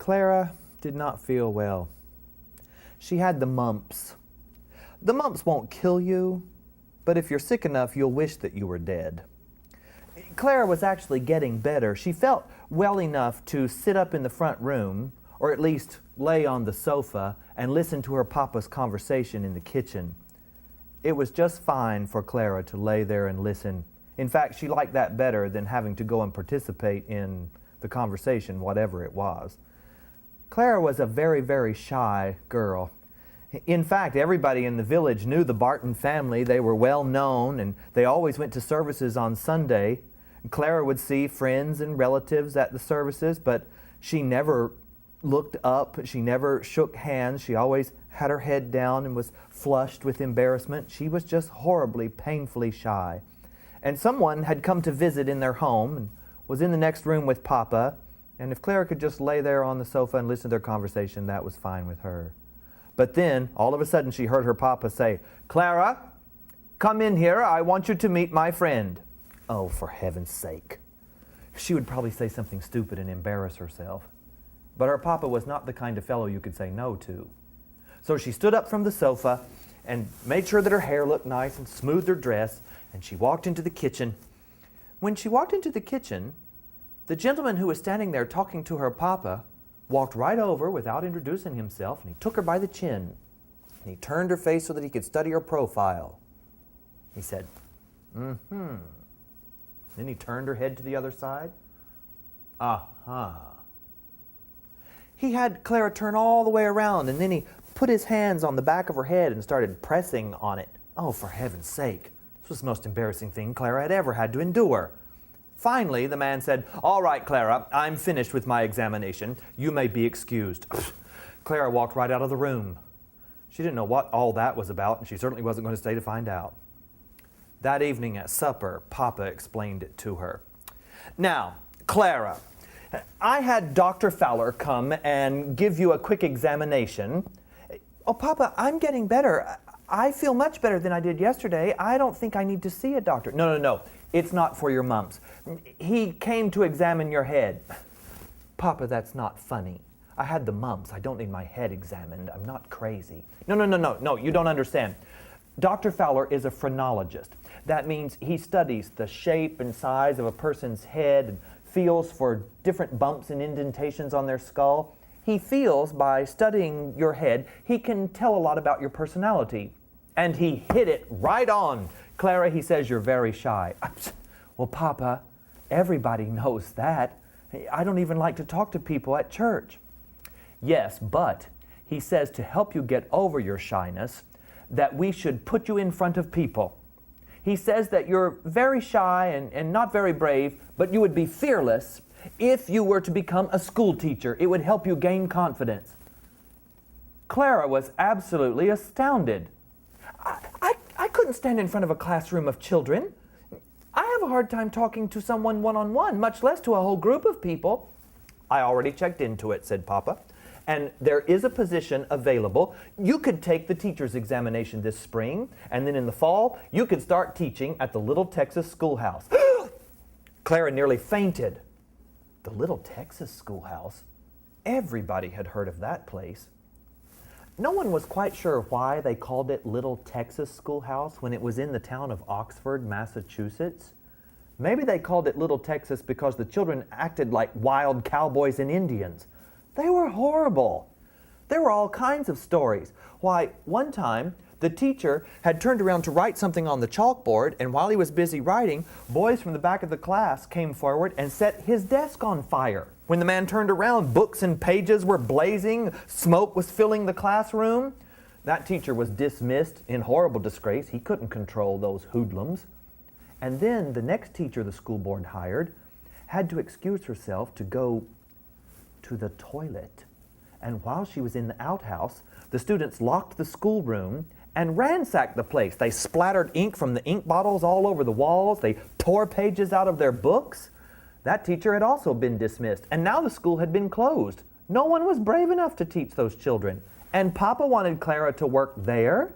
Clara did not feel well. She had the mumps. The mumps won't kill you, but if you're sick enough, you'll wish that you were dead. Clara was actually getting better. She felt well enough to sit up in the front room, or at least lay on the sofa, and listen to her papa's conversation in the kitchen. It was just fine for Clara to lay there and listen. In fact, she liked that better than having to go and participate in the conversation, whatever it was. Clara was a very, very shy girl. In fact, everybody in the village knew the Barton family. They were well known, and they always went to services on Sunday. Clara would see friends and relatives at the services, but she never looked up. She never shook hands. She always had her head down and was flushed with embarrassment. She was just horribly, painfully shy. And someone had come to visit in their home and was in the next room with Papa, and if Clara could just lay there on the sofa and listen to their conversation, that was fine with her. But then, all of a sudden, she heard her Papa say, "Clara, come in here. I want you to meet my friend." Oh, for heaven's sake. She would probably say something stupid and embarrass herself. But her Papa was not the kind of fellow you could say no to. So she stood up from the sofa and made sure that her hair looked nice and smoothed her dress, and she walked into the kitchen. When she walked into the kitchen, the gentleman who was standing there talking to her Papa walked right over without introducing himself, and he took her by the chin, and he turned her face so that he could study her profile. He said, "Mm-hmm." Then he turned her head to the other side. "Uh-huh." He had Clara turn all the way around, and then he put his hands on the back of her head and started pressing on it. Oh, for heaven's sake. This was the most embarrassing thing Clara had ever had to endure. Finally, the man said, "All right, Clara, I'm finished with my examination. You may be excused." Clara walked right out of the room. She didn't know what all that was about, and she certainly wasn't going to stay to find out. That evening at supper, Papa explained it to her. "Now, Clara, I had Dr. Fowler come and give you a quick examination." "Oh, Papa, I'm getting better. I feel much better than I did yesterday. I don't think I need to see a doctor." No. It's not for your mumps. He came to examine your head." "Papa, that's not funny. I had the mumps. I don't need my head examined. I'm not crazy." No, you don't understand. Dr. Fowler is a phrenologist. That means he studies the shape and size of a person's head and feels for different bumps and indentations on their skull. He feels by studying your head, he can tell a lot about your personality. And he hit it right on. "Clara," he says, "you're very shy." "Well, Papa, everybody knows that. I don't even like to talk to people at church." "Yes, but he says to help you get over your shyness, that we should put you in front of people. He says that you're very shy and not very brave, but you would be fearless if you were to become a school teacher. It would help you gain confidence." Clara was absolutely astounded. I couldn't stand in front of a classroom of children. I have a hard time talking to someone one-on-one, much less to a whole group of people." "I already checked into it," said Papa, "and there is a position available. You could take the teacher's examination this spring, and then in the fall, you could start teaching at the Little Texas Schoolhouse." Clara nearly fainted. The Little Texas Schoolhouse? Everybody had heard of that place. No one was quite sure why they called it Little Texas Schoolhouse when it was in the town of Oxford, Massachusetts. Maybe they called it Little Texas because the children acted like wild cowboys and Indians. They were horrible. There were all kinds of stories. Why, one time, the teacher had turned around to write something on the chalkboard, and while he was busy writing, boys from the back of the class came forward and set his desk on fire. When the man turned around, books and pages were blazing, smoke was filling the classroom. That teacher was dismissed in horrible disgrace. He couldn't control those hoodlums. And then the next teacher the school board hired had to excuse herself to go to the toilet. And while she was in the outhouse, the students locked the schoolroom and ransacked the place. They splattered ink from the ink bottles all over the walls. They tore pages out of their books. That teacher had also been dismissed, and now the school had been closed. No one was brave enough to teach those children. And Papa wanted Clara to work there?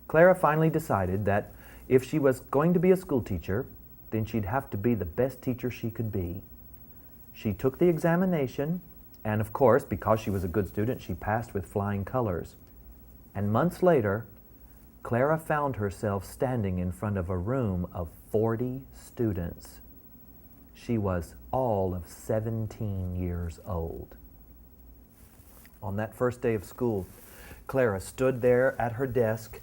Clara finally decided that if she was going to be a school teacher, then she'd have to be the best teacher she could be. She took the examination, and of course, because she was a good student, she passed with flying colors. And months later, Clara found herself standing in front of a room of 40 students. She was all of 17 years old. On that first day of school, Clara stood there at her desk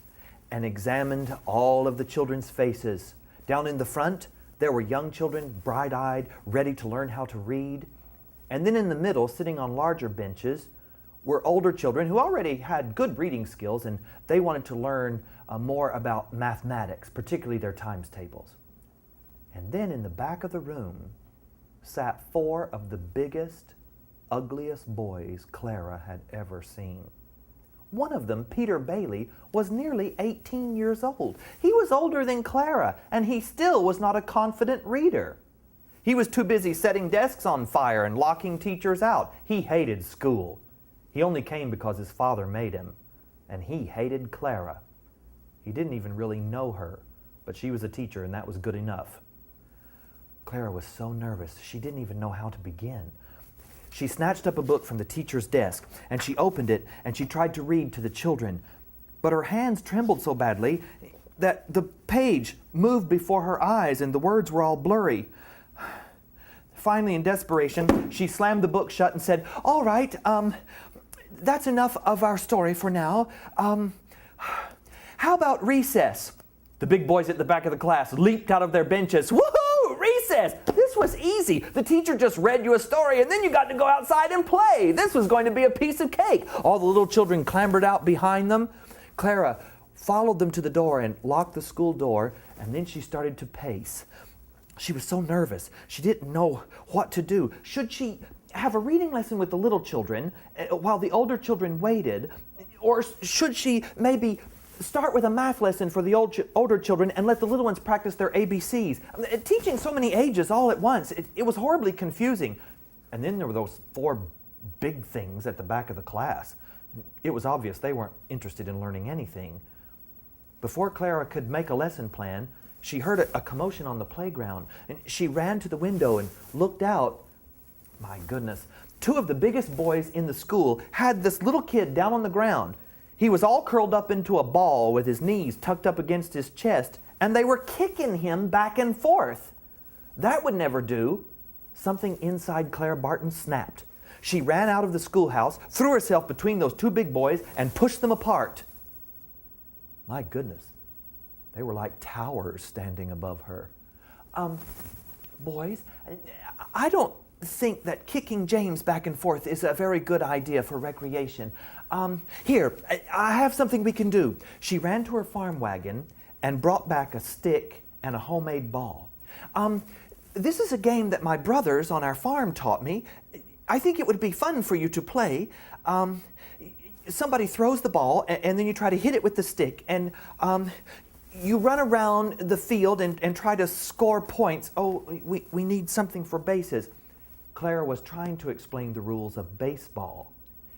and examined all of the children's faces. Down in the front, there were young children, bright-eyed, ready to learn how to read. And then in the middle, sitting on larger benches, were older children who already had good reading skills, and they wanted to learn more about mathematics, particularly their times tables. And then in the back of the room sat 4 of the biggest, ugliest boys Clara had ever seen. One of them, Peter Bailey, was nearly 18 years old. He was older than Clara, and he still was not a confident reader. He was too busy setting desks on fire and locking teachers out. He hated school. He only came because his father made him, and he hated Clara. He didn't even really know her, but she was a teacher, and that was good enough. Clara was so nervous, she didn't even know how to begin. She snatched up a book from the teacher's desk, and she opened it, and she tried to read to the children. But her hands trembled so badly that the page moved before her eyes, and the words were all blurry. Finally, in desperation, she slammed the book shut and said, "All right, that's enough of our story for now. How about recess?" The big boys at the back of the class leaped out of their benches. "Woohoo! Recess! This was easy. The teacher just read you a story, and then you got to go outside and play. This was going to be a piece of cake." All the little children clambered out behind them. Clara followed them to the door and locked the school door, and then she started to pace. She was so nervous. She didn't know what to do. Should she have a reading lesson with the little children while the older children waited? Or should she maybe start with a math lesson for the older children and let the little ones practice their ABCs? Teaching so many ages all at once, it was horribly confusing. And then there were those 4 big things at the back of the class. It was obvious they weren't interested in learning anything. Before Clara could make a lesson plan, she heard a commotion on the playground, and she ran to the window and looked out. My goodness, 2 of the biggest boys in the school had this little kid down on the ground. He was all curled up into a ball with his knees tucked up against his chest, and they were kicking him back and forth. That would never do. Something inside Clara Barton snapped. She ran out of the schoolhouse, threw herself between those 2 big boys, and pushed them apart. My goodness, they were like towers standing above her. Boys, I don't think that kicking James back and forth is a very good idea for recreation. Here, I have something we can do. She ran to her farm wagon and brought back a stick and a homemade ball. This is a game that my brothers on our farm taught me. I think it would be fun for you to play. Somebody throws the ball, and then you try to hit it with the stick, and you run around the field and try to score points. Oh, we need something for bases. Clara was trying to explain the rules of baseball.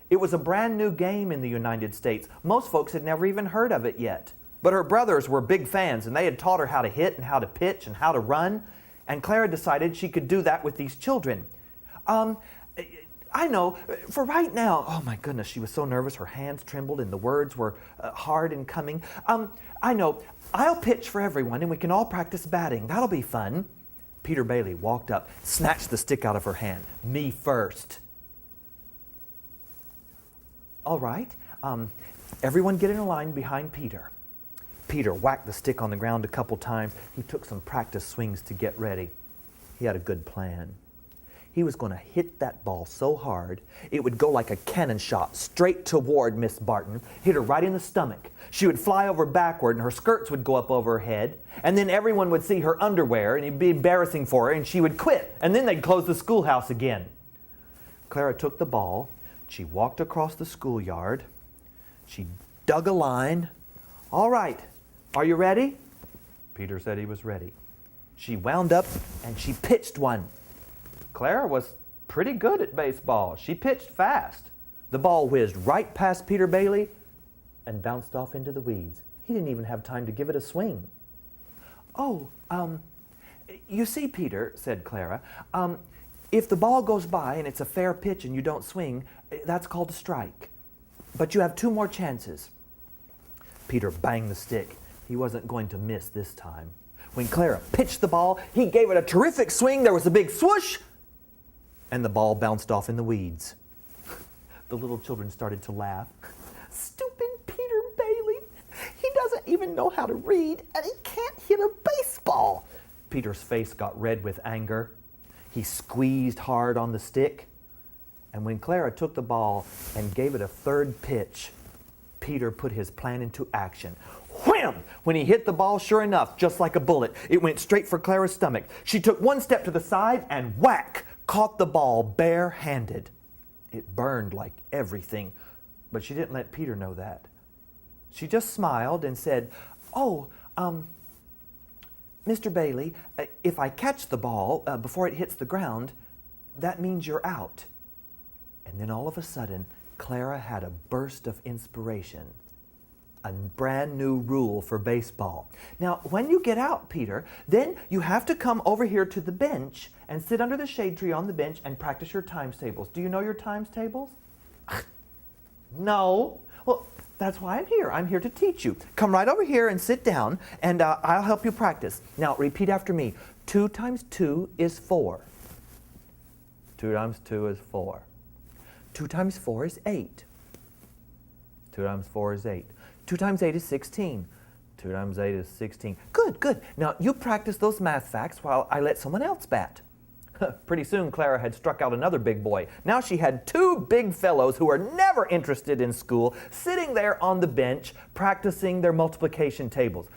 It was a brand new game in the United States. Most folks had never even heard of it yet. But her brothers were big fans, and they had taught her how to hit and how to pitch and how to run. And Clara decided she could do that with these children. I know, for right now, oh my goodness, she was so nervous, her hands trembled and the words were hard in coming. I know, I'll pitch for everyone and we can all practice batting. That'll be fun. Peter Bailey walked up, snatched the stick out of her hand. "Me first." "All right, everyone get in a line behind Peter." Peter whacked the stick on the ground a couple times. He took some practice swings to get ready. He had a good plan. He was going to hit that ball so hard, it would go like a cannon shot straight toward Miss Barton, hit her right in the stomach. She would fly over backward, and her skirts would go up over her head, and then everyone would see her underwear, and it'd be embarrassing for her, and she would quit, and then they'd close the schoolhouse again. Clara took the ball. She walked across the schoolyard. She dug a line. "All right, are you ready?" Peter said he was ready. She wound up, and she pitched one. Clara was pretty good at baseball. She pitched fast. The ball whizzed right past Peter Bailey and bounced off into the weeds. He didn't even have time to give it a swing. "Oh, you see, Peter," said Clara, If the ball goes by and it's a fair pitch and you don't swing, that's called a strike. But you have 2 more chances. Peter banged the stick. He wasn't going to miss this time. When Clara pitched the ball, he gave it a terrific swing. There was a big swoosh, and the ball bounced off in the weeds. The little children started to laugh. Stupid Peter Bailey. He doesn't even know how to read, and he can't hit a baseball. Peter's face got red with anger. He squeezed hard on the stick. And when Clara took the ball and gave it a 3rd pitch, Peter put his plan into action. Wham! When he hit the ball, sure enough, just like a bullet, it went straight for Clara's stomach. She took 1 step to the side and whack, caught the ball bare-handed. It burned like everything, but she didn't let Peter know that. She just smiled and said, "Oh, Mr. Bailey, if I catch the ball before it hits the ground, that means you're out." And then all of a sudden, Clara had a burst of inspiration. A brand new rule for baseball. Now, when you get out, Peter, then you have to come over here to the bench and sit under the shade tree on the bench and practice your times tables. Do you know your times tables? No. Well, that's why I'm here. I'm here to teach you. Come right over here and sit down, and I'll help you practice. Now, repeat after me. 2 times 2 is 4. 2 times 2 is 4. 2 times 4 is 8. 2 times 4 is 8. 2 times 8 is 16. 2 times 8 is 16. Good, good. Now, you practice those math facts while I let someone else bat. Pretty soon, Clara had struck out another big boy. Now she had 2 big fellows who were never interested in school sitting there on the bench practicing their multiplication tables.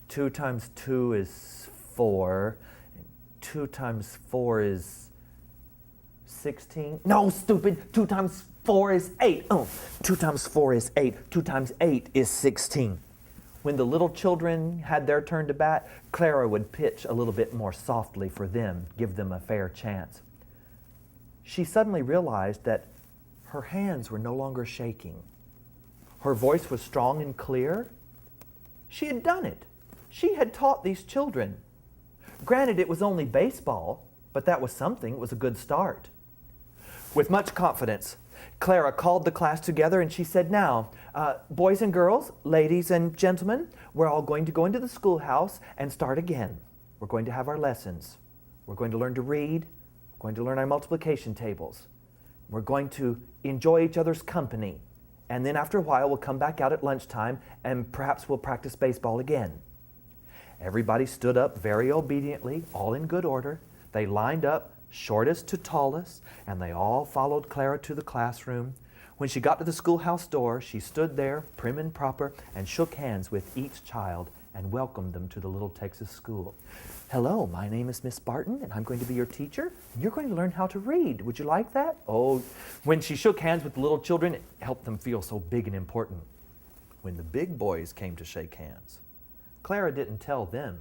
2 times 2 is 4. 2 times 4 is 16. No, stupid. 2 times 4 is 8. Oh, 2 times 4 is 8. 2 times 8 is 16. When the little children had their turn to bat, Clara would pitch a little bit more softly for them, give them a fair chance. She suddenly realized that her hands were no longer shaking. Her voice was strong and clear. She had done it. She had taught these children. Granted, it was only baseball, but that was something. It was a good start. With much confidence, Clara called the class together and she said, "Now, boys and girls, ladies and gentlemen, we're all going to go into the schoolhouse and start again. We're going to have our lessons. We're going to learn to read. We're going to learn our multiplication tables. We're going to enjoy each other's company. And then after a while, we'll come back out at lunchtime and perhaps we'll practice baseball again." Everybody stood up very obediently, all in good order. They lined up, shortest to tallest, and they all followed Clara to the classroom. When she got to the schoolhouse door, she stood there, prim and proper, and shook hands with each child and welcomed them to the little Texas school. "Hello, my name is Miss Barton, and I'm going to be your teacher. And you're going to learn how to read. Would you like that?" Oh, when she shook hands with the little children, it helped them feel so big and important. When the big boys came to shake hands, Clara didn't tell them,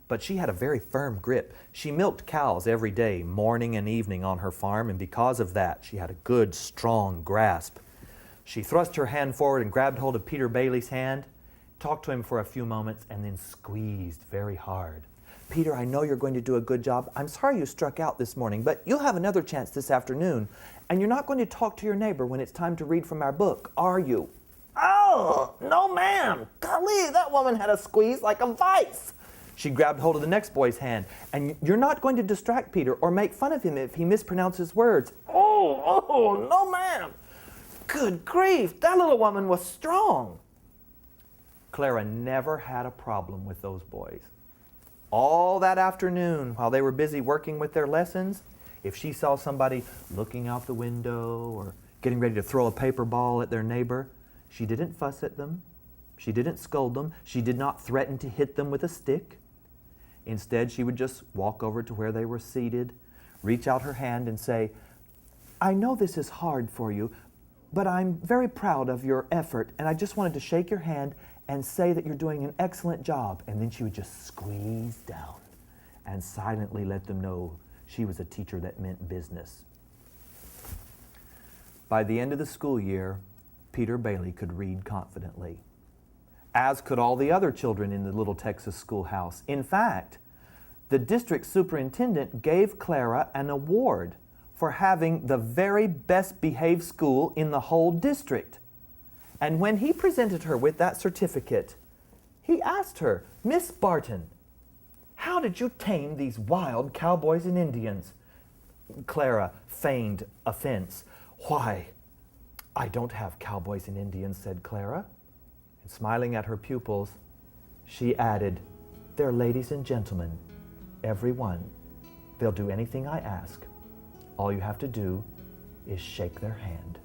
but she had a very firm grip. She milked cows every day, morning and evening on her farm, and because of that, she had a good, strong grasp. She thrust her hand forward and grabbed hold of Peter Bailey's hand, talked to him for a few moments, and then squeezed very hard. "Peter, I know you're going to do a good job. I'm sorry you struck out this morning, but you'll have another chance this afternoon, and you're not going to talk to your neighbor when it's time to read from our book, are you?" "Oh, no, ma'am. Golly, that woman had a squeeze like a vice." She grabbed hold of the next boy's hand. "And you're not going to distract Peter or make fun of him if he mispronounces words." Oh, no, ma'am." Good grief, that little woman was strong. Clara never had a problem with those boys. All that afternoon, while they were busy working with their lessons, if she saw somebody looking out the window or getting ready to throw a paper ball at their neighbor, she didn't fuss at them. She didn't scold them. She did not threaten to hit them with a stick. Instead, she would just walk over to where they were seated, reach out her hand and say, "I know this is hard for you, but I'm very proud of your effort, and I just wanted to shake your hand and say that you're doing an excellent job." And then she would just squeeze down and silently let them know she was a teacher that meant business. By the end of the school year, Peter Bailey could read confidently, as could all the other children in the little Texas schoolhouse. In fact, the district superintendent gave Clara an award for having the very best behaved school in the whole district. And when he presented her with that certificate, he asked her, "Miss Barton, how did you tame these wild cowboys and Indians?" Clara feigned offense. "Why, I don't have cowboys and Indians," said Clara. And smiling at her pupils, she added, "They're ladies and gentlemen, every one. They'll do anything I ask. All you have to do is shake their hand."